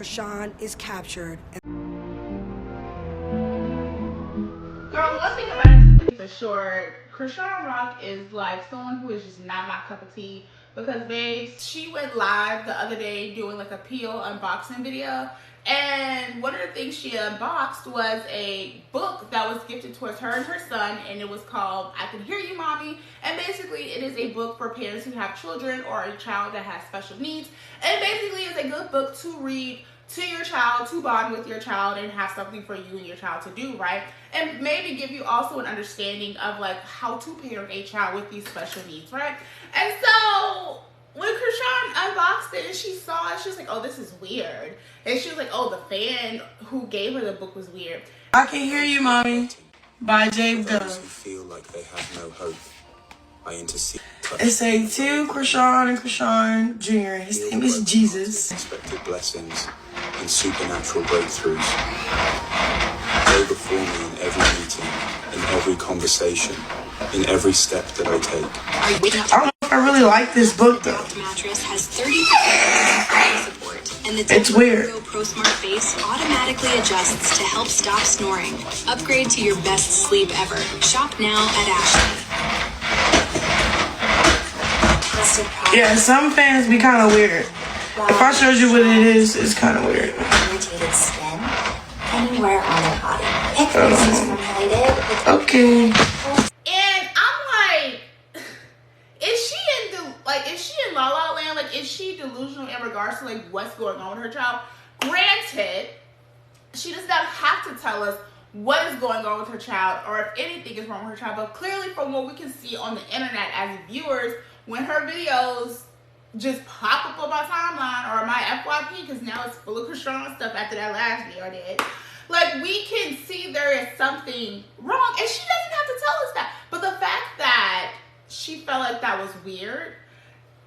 Chrisean is captured. Girl, one thing about it for sure, Chrisean Rock is like someone who is just not my cup of tea, because she went live the other day doing like a peel unboxing video, and one of the things she unboxed was a book that was gifted towards her and her son, and it was called I Can Hear You, Mommy. And basically it is a book for parents who have children or a child that has special needs, and basically it's a good book to read to your child, to bond with your child and have something for you and your child to do, right? And maybe give you also an understanding of like how to parent a child with these special needs, right? And so when Chrisean unboxed it and she saw it, she was like, oh, this is weird. And she was like, oh, the fan who gave her the book was weird. I Can Hear You, Mommy by James Gunn. Those who feel like they have no hope, I intercede. It's a to Chrisean and Chrisean Jr. His name is Jesus. Unexpected blessings and supernatural breakthroughs. Go before me in every meeting, in every conversation, in every step that I take. I don't know if I really like this book though. Mattress has 30% support, and the It's weird. Pro Smart Base automatically adjusts to help stop snoring. Upgrade to your best sleep ever. Shop now at Ashley. Yeah, some fans be kind of weird. If I showed you what it is, it's kind of weird. Irritated skin anywhere on their body. If this is formulated. Okay. And I'm like, is she in La La Land? Like, is she delusional in regards to like what's going on with her child? Granted, she does not have to tell us what is going on with her child or if anything is wrong with her child, but clearly from what we can see on the internet as viewers, when her videos just pop up on my timeline or my FYP, because now it's full of Chrisean stuff after that last video I did, like, we can see there is something wrong, and she doesn't have to tell us that. But the fact that she felt like that was weird,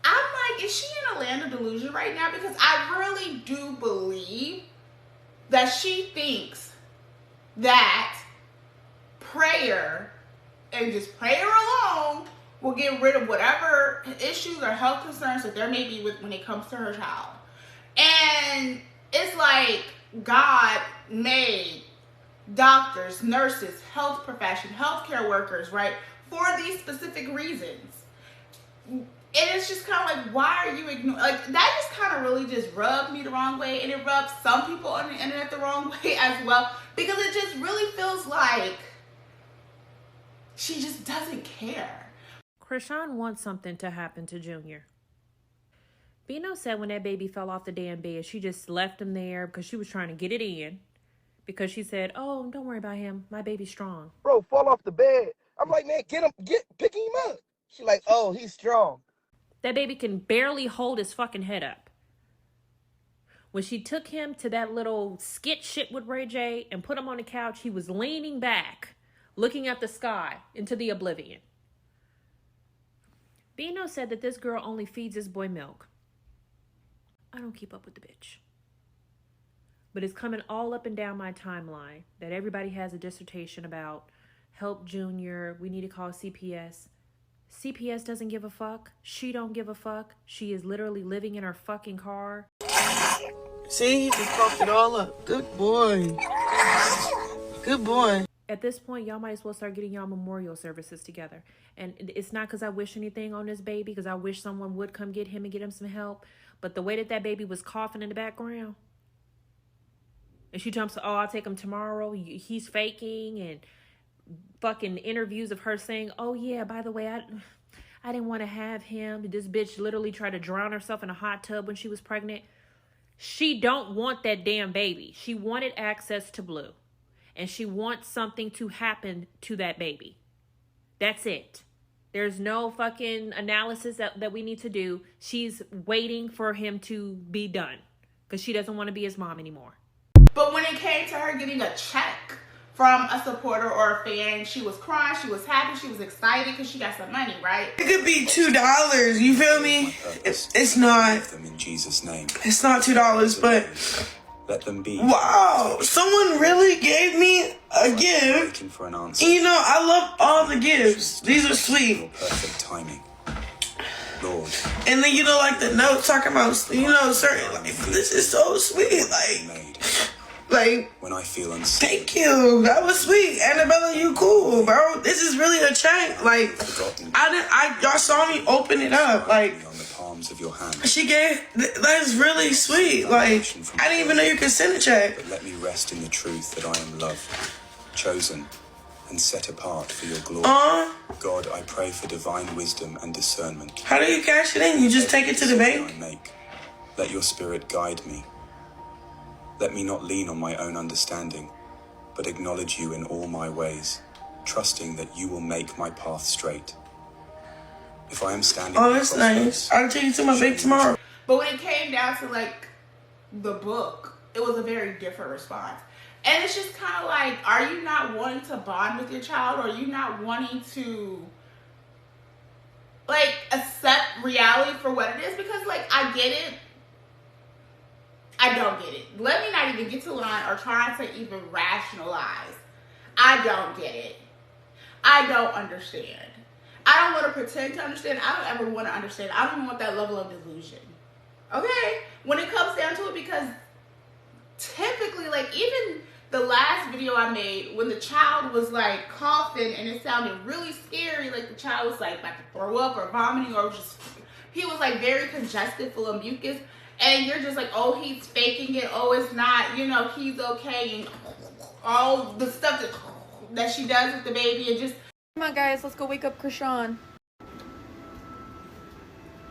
I'm like, is she in a land of delusion right now? Because I really do believe that she thinks that prayer and just prayer alone will get rid of whatever issues or health concerns that there may be with when it comes to her child. And it's like God made doctors, nurses, health profession, healthcare workers, right, for these specific reasons. And it's just kind of like, why are you ignoring? Like, that just kind of really just rubbed me the wrong way, and it rubbed some people on the internet the wrong way as well, because it just really feels like she just doesn't care. Chrisean wants something to happen to Junior. Bino said when that baby fell off the damn bed, she just left him there because she was trying to get it in. Because she said, oh, don't worry about him. My baby's strong. Bro, fall off the bed. I'm like, man, pick him up. She like, oh, he's strong. That baby can barely hold his fucking head up. When she took him to that little skit shit with Ray J and put him on the couch, he was leaning back, looking at the sky into the oblivion. Bino said that this girl only feeds this boy milk. I don't keep up with the bitch. But it's coming all up and down my timeline that everybody has a dissertation about help Junior. We need to call CPS. CPS doesn't give a fuck. She don't give a fuck. She is literally living in her fucking car. See, he just fucked it all up. Good boy. Good boy. At this point, y'all might as well start getting y'all memorial services together. And it's not because I wish anything on this baby, because I wish someone would come get him and get him some help. But the way that baby was coughing in the background, and she jumps, oh, I'll take him tomorrow. He's faking, and fucking interviews of her saying, oh, yeah, by the way, I didn't want to have him. This bitch literally tried to drown herself in a hot tub when she was pregnant. She don't want that damn baby. She wanted access to Blue. And she wants something to happen to that baby. That's it. There's no fucking analysis that we need to do. She's waiting for him to be done because she doesn't want to be his mom anymore. But when it came to her getting a check from a supporter or a fan, she was crying, she was happy, she was excited because she got some money, right? It could be $2. You feel me? It's not. Give them in Jesus' name. It's not $2, but Let them be. wow, someone really gave me a gift. Waiting for an answer. You know, I love all the gifts. These are sweet. Perfect timing. Lord, And then, you know, like the note talking about, you know, certain, like, this is so sweet. Like, when I feel unsafe, thank you. That was sweet. Annabella, you cool, bro. This is really a change. Like, y'all saw me open it up. Like, on the palms of your hand. that's really sweet. Like, I didn't even know you could send a check. But let me rest in the truth that I am loved, chosen, and set apart for your glory. God, I pray for divine wisdom and discernment. How do you cash it in? You just take it to the bank? I make. Let your spirit guide me. Let me not lean on my own understanding, but acknowledge you in all my ways, trusting that you will make my path straight. If I am standing... Oh, that's nice. I'll take you to my bank tomorrow. But when it came down to, like, the book, it was a very different response. And it's just kind of like, are you not wanting to bond with your child? Or are you not wanting to, like, accept reality for what it is? Because, like, I get it. I don't get it. Let me not even get to line or try to even rationalize. I don't get it. I don't understand. I don't want to pretend to understand. I don't ever want to understand. I don't even want that level of delusion. Okay? When it comes down to it, because typically, like, even the last video I made, when the child was, like, coughing and it sounded really scary, like the child was, like, about to throw up or vomiting or just, he was, like, very congested, full of mucus. And you're just like, oh, he's faking it. Oh, it's not, you know, he's okay. And all the stuff that she does with the baby and just... Come on, guys. Let's go wake up Chrisean.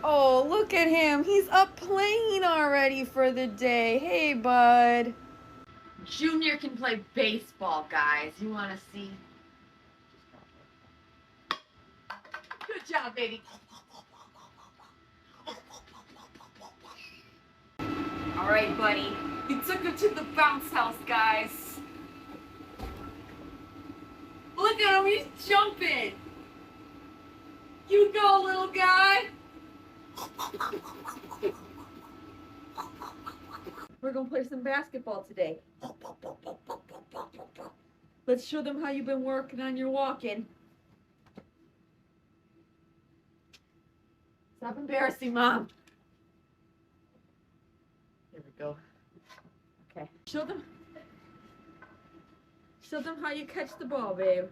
Oh, look at him. He's up playing already for the day. Hey, bud. Junior can play baseball, guys. You want to see? Good job, baby. All right, buddy. You took him to the bounce house, guys. Look at him. He's jumping. You go, little guy. We're going to play some basketball today. Let's show them how you've been working on your walking. Stop embarrassing Mom. Here we go. Okay. Show them how you catch the ball, babe.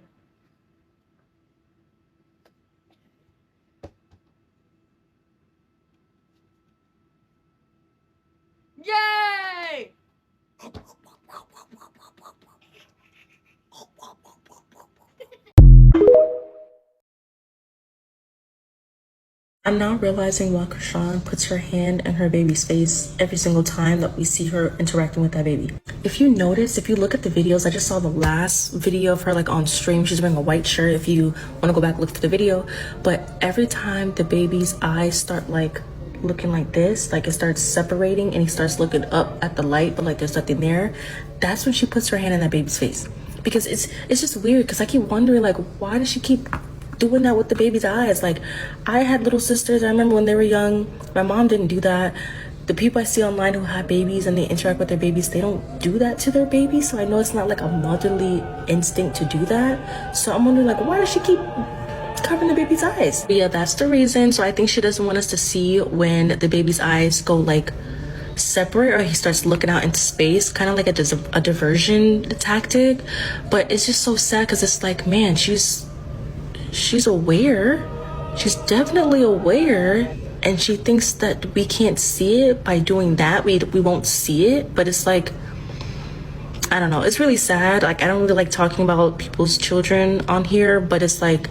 Yay! I'm now realizing why Chrisean puts her hand in her baby's face every single time that we see her interacting with that baby. If you notice, if you look at the videos, I just saw the last video of her like on stream. She's wearing a white shirt if you want to go back and look for the video. But every time the baby's eyes start like looking like this, like it starts separating and he starts looking up at the light, but like there's nothing there, that's when she puts her hand in that baby's face. Because it's just weird, because I keep wondering, like, why does she keep doing that with the baby's eyes? Like, I had little sisters, I remember when they were young, my mom didn't do that. The people I see online who have babies and they interact with their babies, they don't do that to their babies. So I know it's not like a motherly instinct to do that. So I'm wondering, like, why does she keep covering the baby's eyes? But yeah, that's the reason. So I think she doesn't want us to see when the baby's eyes go like separate or he starts looking out into space, kind of like a diversion tactic. But it's just so sad, because it's like, man, she's aware. She's definitely aware, and she thinks that we can't see it by doing that. We won't see it. But it's like, I don't know, it's really sad. Like, I don't really like talking about people's children on here, but it's like,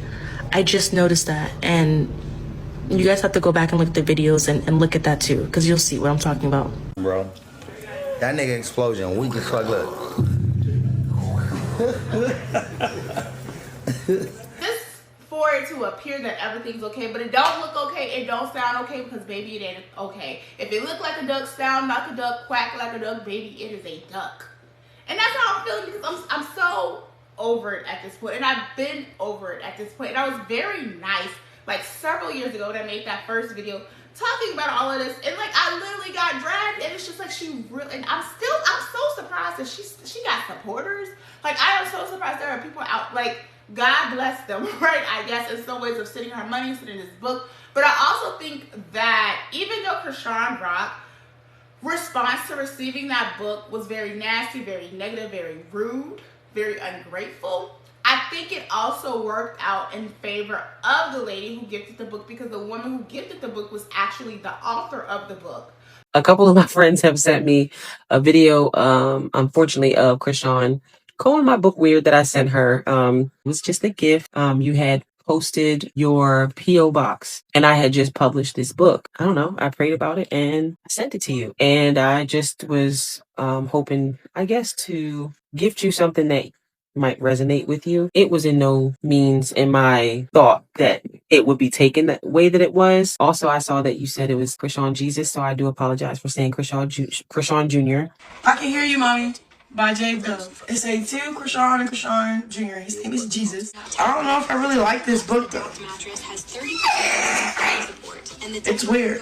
I just noticed that, and you guys have to go back and look at the videos and look at that too, because you'll see what I'm talking about. Bro, that nigga explosion, we just like, look. Just for it to appear that everything's okay, but it don't look okay, it don't sound okay, because baby, it ain't okay. If it look like a duck, sound like a duck, quack like a duck, baby, it is a duck. And that's how I'm feeling, because I'm so over it at this point, and I've been over it at this point. And I was very nice like several years ago when I made that first video talking about all of this, and like I literally got dragged, and it's just like she really, and I'm so surprised that she got supporters. Like, I am so surprised there are people out like God bless them, right? I guess in some ways of sending her money, sending this book. But I also think that even though Chrisean Rock response to receiving that book was very nasty, very negative, very rude, very ungrateful, I think it also worked out in favor of the lady who gifted the book, because the woman who gifted the book was actually the author of the book. A couple of my friends have sent me a video, unfortunately, of Chrisean calling my book weird that I sent her. It was just a gift. You had posted your P.O. box and I had just published this book. I don't know. I prayed about it and I sent it to you. And I just was hoping, I guess, to gift you something that might resonate with you. It was in no means in my thought that it would be taken that way that it was. Also, I saw that you said it was Chrisean Jesus, so I do apologize for saying Chrisean Jr. I Can Hear You, Mommy by J. Dove. It's a two Chrisean and Chrisean Jr. His name is Jesus. I don't know if I really like this book though. It's weird.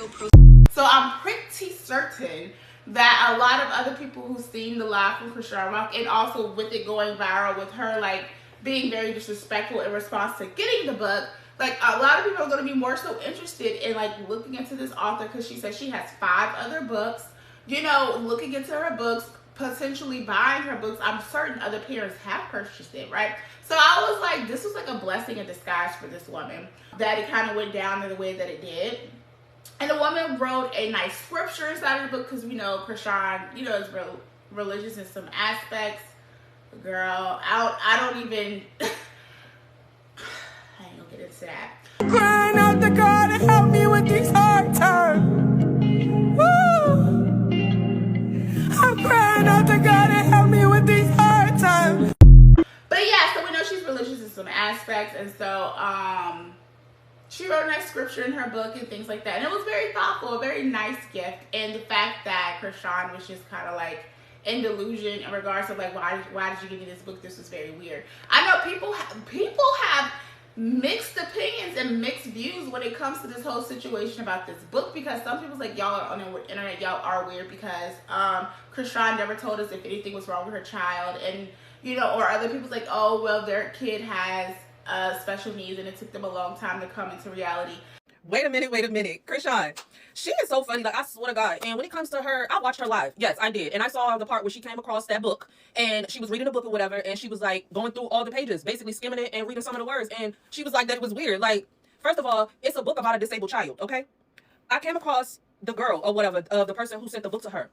So I'm pretty certain that a lot of other people who've seen the live from Chrisean Rock, and also with it going viral with her like being very disrespectful in response to getting the book, like a lot of people are going to be more so interested in like looking into this author, because she says she has 5 other books, you know, looking into her books, potentially buying her books. I'm certain other parents have purchased it, right? So I was like, this was like a blessing in disguise for this woman, that it kind of went down in the way that it did. And the woman wrote a nice scripture inside of the book, because we know Chrisean, you know, is religious in some aspects. Girl, I don't even, I ain't gonna get into that. Crying out to God to help me with these hard times. Woo! I'm crying out to God to help me with these hard times. But yeah, so we know she's religious in some aspects, and so she wrote a nice scripture in her book and things like that. And it was very thoughtful, a very nice gift. And the fact that Chrisean was just kind of like in delusion in regards to like, why did you give me this book? This was very weird. I know people have mixed opinions and mixed views when it comes to this whole situation about this book, because some people's like, y'all are on the internet, y'all are weird because Chrisean never told us if anything was wrong with her child, and you know, or other people's like, oh well, their kid has special needs and it took them a long time to come into reality. Wait a minute. Chrisean, she is so funny. Like, I swear to God. And when it comes to her, I watched her live. Yes, I did. And I saw the part where she came across that book and she was reading the book or whatever. And she was like going through all the pages, basically skimming it and reading some of the words. And she was like that it was weird. Like, first of all, it's a book about a disabled child. Okay. I came across the girl or whatever, the person who sent the book to her.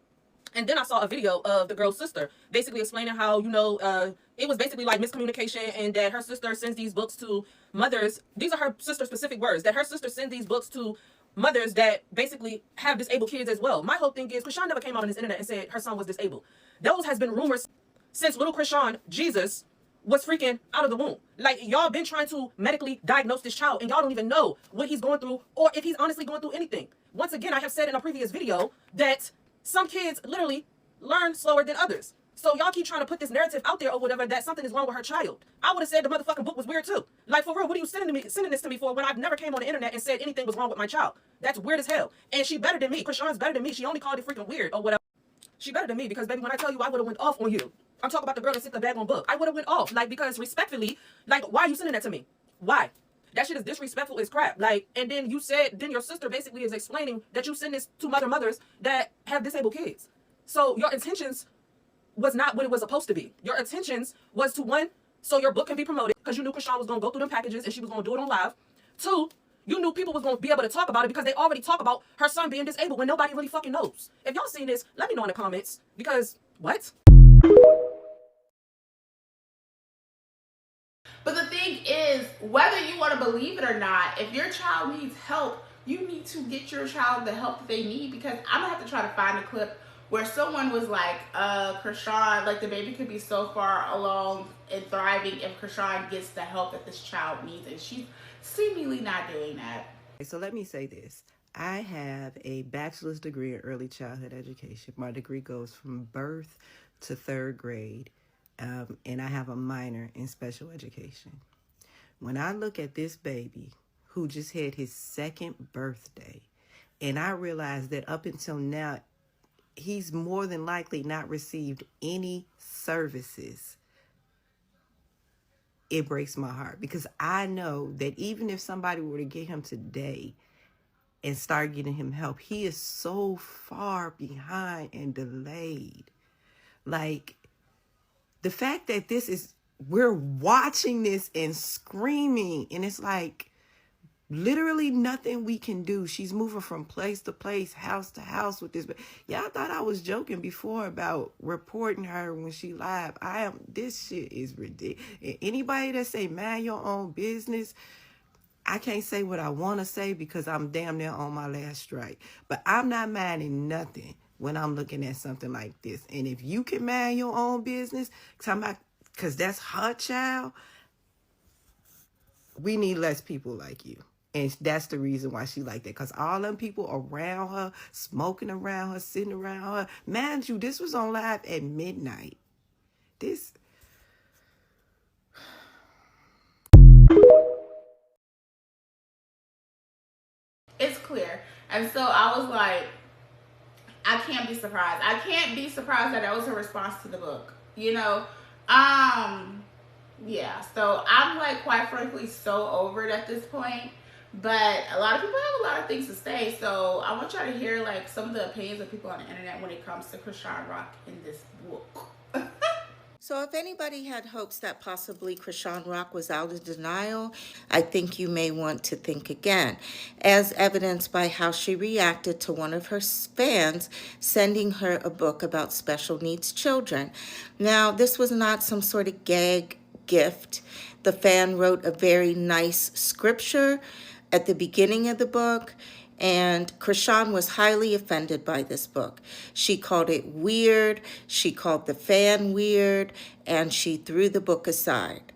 And then I saw a video of the girl's sister basically explaining how, you know, it was basically like miscommunication, and that her sister sends these books to mothers. These are her sister's specific words, that her sister sends these books to mothers that basically have disabled kids as well. My whole thing is, Chrisean never came out on this internet and said her son was disabled. Those has been rumors since little Chrisean Jesus was freaking out of the womb. Like, y'all been trying to medically diagnose this child and y'all don't even know what he's going through or if he's honestly going through anything. Once again, I have said in a previous video that some kids literally learn slower than others. So y'all keep trying to put this narrative out there or whatever that something is wrong with her child. I would have said the motherfucking book was weird too. Like, for real, what are you sending this to me for when I've never came on the internet and said anything was wrong with my child? That's weird as hell. And she better than me. Chrisean's better than me. She only called it freaking weird or whatever. She better than me, because baby, when I tell you I would have went off on you. I'm talking about the girl that sent the bag on book. I would have went off. Like, because respectfully, like, why are you sending that to me? Why? That shit is disrespectful as crap. Like, and then you said, then your sister basically is explaining that you send this to mothers that have disabled kids. So your intentions was not what it was supposed to be. Your intentions was to, 1, so your book can be promoted, because you knew Chrisean was going to go through them packages and she was going to do it on live. 2, you knew people was going to be able to talk about it because they already talk about her son being disabled when nobody really fucking knows. If y'all seen this, let me know in the comments, because what? But the thing is, whether you want to believe it or not, if your child needs help, you need to get your child the help that they need, because I'm going to have to try to find a clip where someone was like, Chrisean, like the baby could be so far along and thriving if Chrisean gets the help that this child needs, and she's seemingly not doing that. So let me say this. I have a bachelor's degree in early childhood education. My degree goes from birth to 3rd grade, and I have a minor in special education. When I look at this baby who just had his 2nd birthday, and I realize that up until now, he's more than likely not received any services it breaks my heart, because I know that even if somebody were to get him today and start getting him help, he is so far behind and delayed. Like, the fact that we're watching this and screaming, and it's like literally nothing we can do. She's moving from place to place, house to house with this. But y'all thought I was joking before about reporting her when she live. This shit is ridiculous. Anybody that say mind your own business, I can't say what I want to say because I'm damn near on my last strike. But I'm not minding nothing when I'm looking at something like this. And if you can mind your own business, because that's her child, we need less people like you. And that's the reason why she like that. Because all them people around her, smoking around her, sitting around her. Mind you, this was on live at midnight. This... It's clear. And so I was like, I can't be surprised. I can't be surprised that was her response to the book. Yeah. So I'm like, quite frankly, so over it at this point. But a lot of people have a lot of things to say. So I want y'all to hear like some of the opinions of people on the internet when it comes to Chrisean Rock in this book. So if anybody had hopes that possibly Chrisean Rock was out of denial, I think you may want to think again, as evidenced by how she reacted to one of her fans sending her a book about special needs children. Now, this was not some sort of gag gift. The fan wrote a very nice scripture at the beginning of the book, and Chrisean was highly offended by this book. She called it weird, she called the fan weird, and she threw the book aside.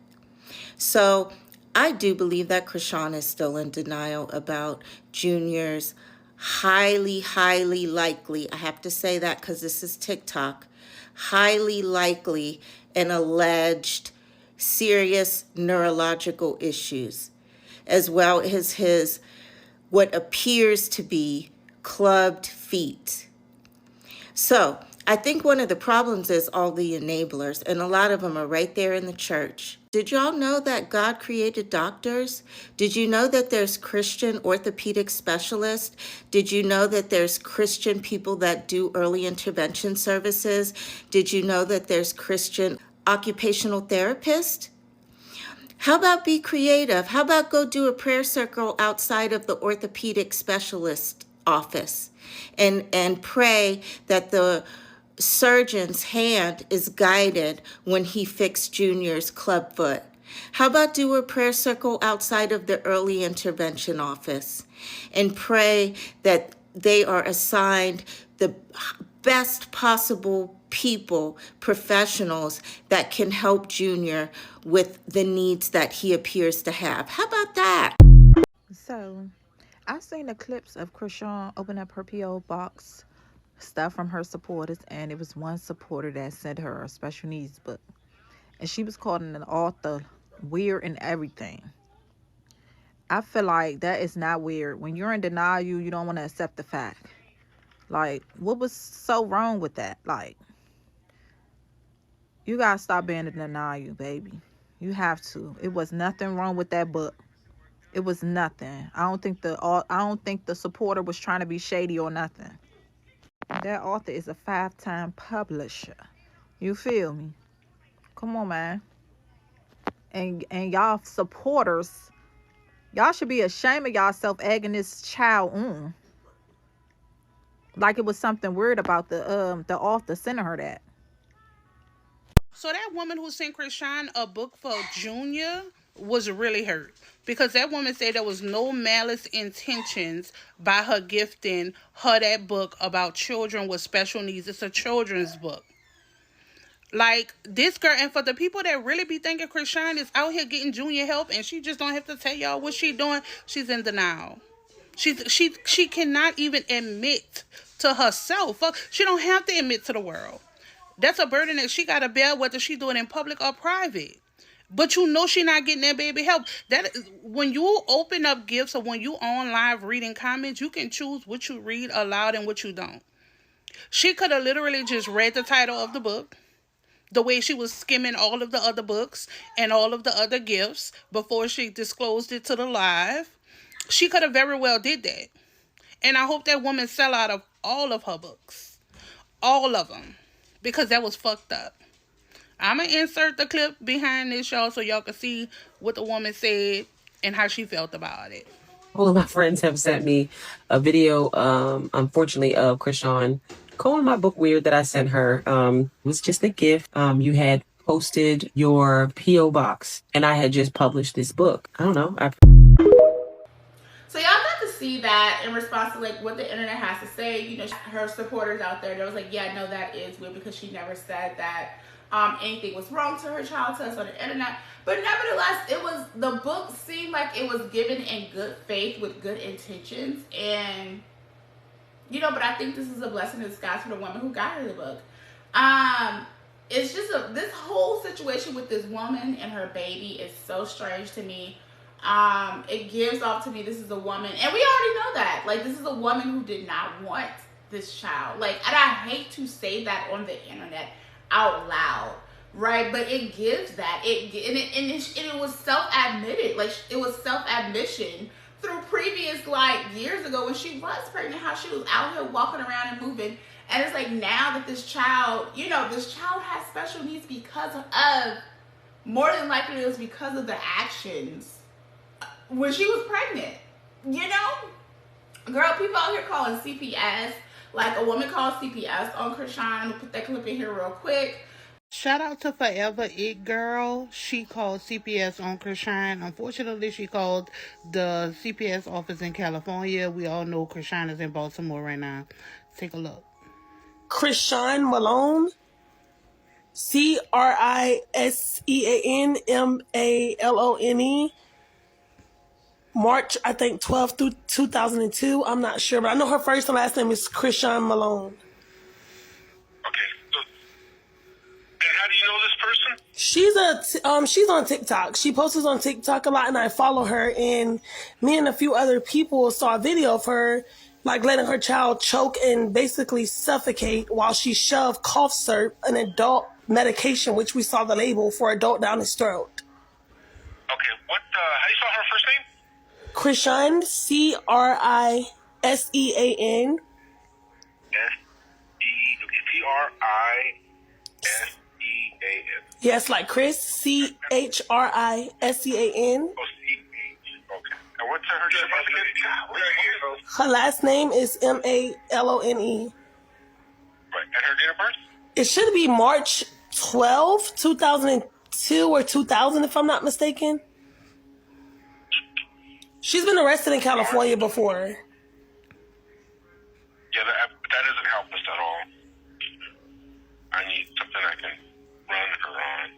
So I do believe that Chrisean is still in denial about Junior's highly likely, I have to say that because this is TikTok, highly likely and alleged serious neurological issues, as well as his what appears to be clubbed feet. So I think one of the problems is all the enablers, and a lot of them are right there in the church. Did y'all know that God created doctors? Did you know that there's Christian orthopedic specialists? Did you know that there's Christian people that do early intervention services? Did you know that there's Christian occupational therapists? How about be creative? How about go do a prayer circle outside of the orthopedic specialist office and pray that the surgeon's hand is guided when he fixed Junior's club foot? How about do a prayer circle outside of the early intervention office and pray that they are assigned the best possible people, professionals that can help Junior with the needs that he appears to have? How about that? So, I've seen the clips of Chrisean open up her P.O. box, stuff from her supporters, and it was one supporter that sent her a special needs book. And she was calling an author weird and everything. I feel like that is not weird. When you're in denial, you don't want to accept the fact. Like, what was so wrong with that? Like, you gotta stop being in denial, baby. You have to. It was nothing wrong with that book. It was nothing. I don't think the supporter was trying to be shady or nothing. That author is a 5-time publisher. You feel me? Come on, man. And y'all supporters, y'all should be ashamed of yourself egging this child on. Like it was something weird about the author sending her that. So that woman who sent Chrisean a book for Junior was really hurt, because that woman said there was no malice intentions by her gifting her that book about children with special needs. It's a children's book. Like, this girl, and for the people that really be thinking Chrisean is out here getting Junior help and she just don't have to tell y'all what she doing, she's in denial. She cannot even admit to herself. She don't have to admit to the world. That's a burden that she got to bear, whether she do it in public or private. But you know she not getting that baby help. That when you open up gifts or when you on live reading comments, you can choose what you read aloud and what you don't. She could have literally just read the title of the book, the way she was skimming all of the other books and all of the other gifts before she disclosed it to the live. She could have very well did that. And I hope that woman sell out of all of her books. All of them. Because that was fucked up. I'm going to insert the clip behind this, y'all, so y'all can see what the woman said and how she felt about it. All of my friends have sent me a video, unfortunately, of Chrisean calling my book weird that I sent her. It was just a gift. You had posted your P.O. box, and I had just published this book. I don't know. So y'all got to see that in response to like what the internet has to say. You know, her supporters out there, they was like, yeah, no, that is weird because she never said that anything was wrong to her child to us on the internet. But nevertheless, the book seemed like it was given in good faith with good intentions. And, you know, but I think this is a blessing in disguise for the woman who got her the book. It's just this whole situation with this woman and her baby is so strange to me. It gives off to me this is a woman, and we already know that, like, this is a woman who did not want this child. Like, and I hate to say that on the internet out loud, right? But it gives that. It was self-admitted. Like, it was self-admission through previous, like, years ago when she was pregnant, how she was out here walking around and moving. And it's like now that this child, you know, this child has special needs because of, more than likely it was because of the actions when she was pregnant, you know? Girl, people out here calling CPS. Like, a woman called CPS on Chrisean. I'm gonna put that clip in here real quick. Shout out to Forever It Girl. She called CPS on Chrisean. Unfortunately, she called the CPS office in California. We all know Chrisean is in Baltimore right now. Take a look. Chrisean Malone. CRISEAN MALONE. March, I think, 12th through 2002. I'm not sure, but I know her first and last name is Chrisean Malone. Okay. So, and how do you know this person? She's on TikTok. She posts on TikTok a lot, and I follow her. And me and a few other people saw a video of her, like, letting her child choke and basically suffocate while she shoved cough syrup, an adult medication, which we saw the label for adult, down his throat. Okay. What? How do you spell her first name? Chrisean, CRISEAN. CRISEAN. Yes, like Chris, CHRISEAN. Oh, CH. Okay. And what's her name again? Her last name is MALONE. Right. And her date of birth? It should be March 12, 2002 or 2000, if I'm not mistaken. She's been arrested in California before. Yeah, that doesn't help us at all. I need something I can run her on.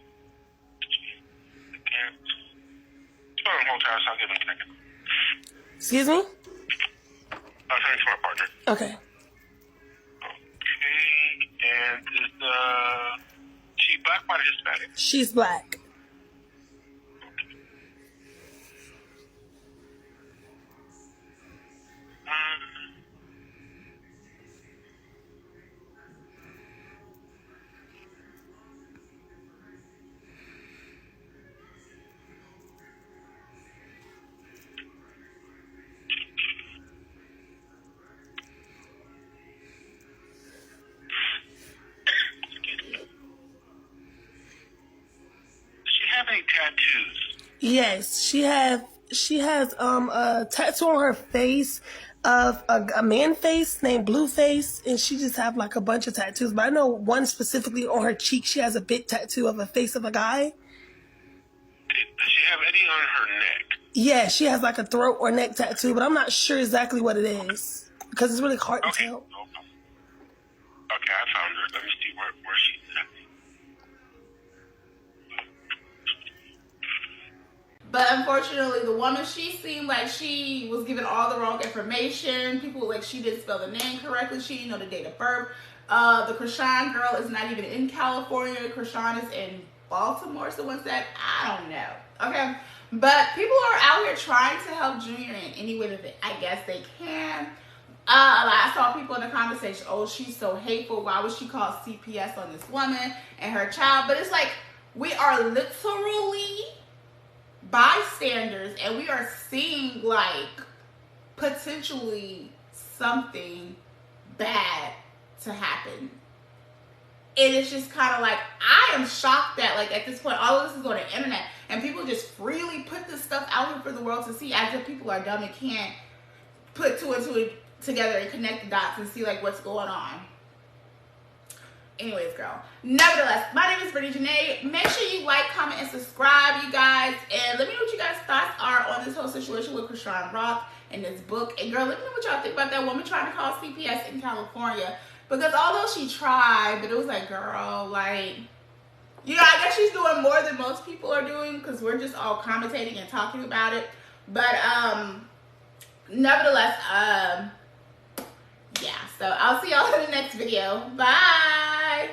It's on hold tight, so I'll give it a second. Excuse me? I'm turning to my partner. Okay. Okay, and is she black, white, or Hispanic? She's black. Any tattoos? Yes, she has a tattoo on her face of a man face named Blueface, and she just have like a bunch of tattoos. But I know one specifically on her cheek. She has a big tattoo of a face of a guy. Does she have any on her neck? Yeah, she has like a throat or neck tattoo, but I'm not sure exactly what it is because it's really hard to tell. Okay, I found her. Let me see where she's at. But unfortunately, the woman, she seemed like she was given all the wrong information. People, like, she didn't spell the name correctly. She didn't know the date of birth. The Chrisean girl is not even in California. Chrisean is in Baltimore. Someone said, I don't know. Okay. But people are out here trying to help Junior in any way that I guess they can. I saw people in the comment section, oh, she's so hateful. Why would she call CPS on this woman and her child? But it's like, we are literally bystanders, and we are seeing like potentially something bad to happen. And it's just kind of like, I am shocked that like at this point all of this is on the internet and people just freely put this stuff out here for the world to see, as if people are dumb and can't put two and two together and connect the dots and see like what's going on. Anyways, girl, nevertheless, my name is Brittany Janae. Make sure you like, comment, and subscribe, you guys, and let me know what you guys' thoughts are on this whole situation with Chrisean Rock and this book. And girl, let me know what y'all think about that woman trying to call CPS in California, because although she tried, but it was like, girl, like, you know, I guess she's doing more than most people are doing, because we're just all commentating and talking about it. But nevertheless, yeah, so I'll see y'all in the next video. Bye.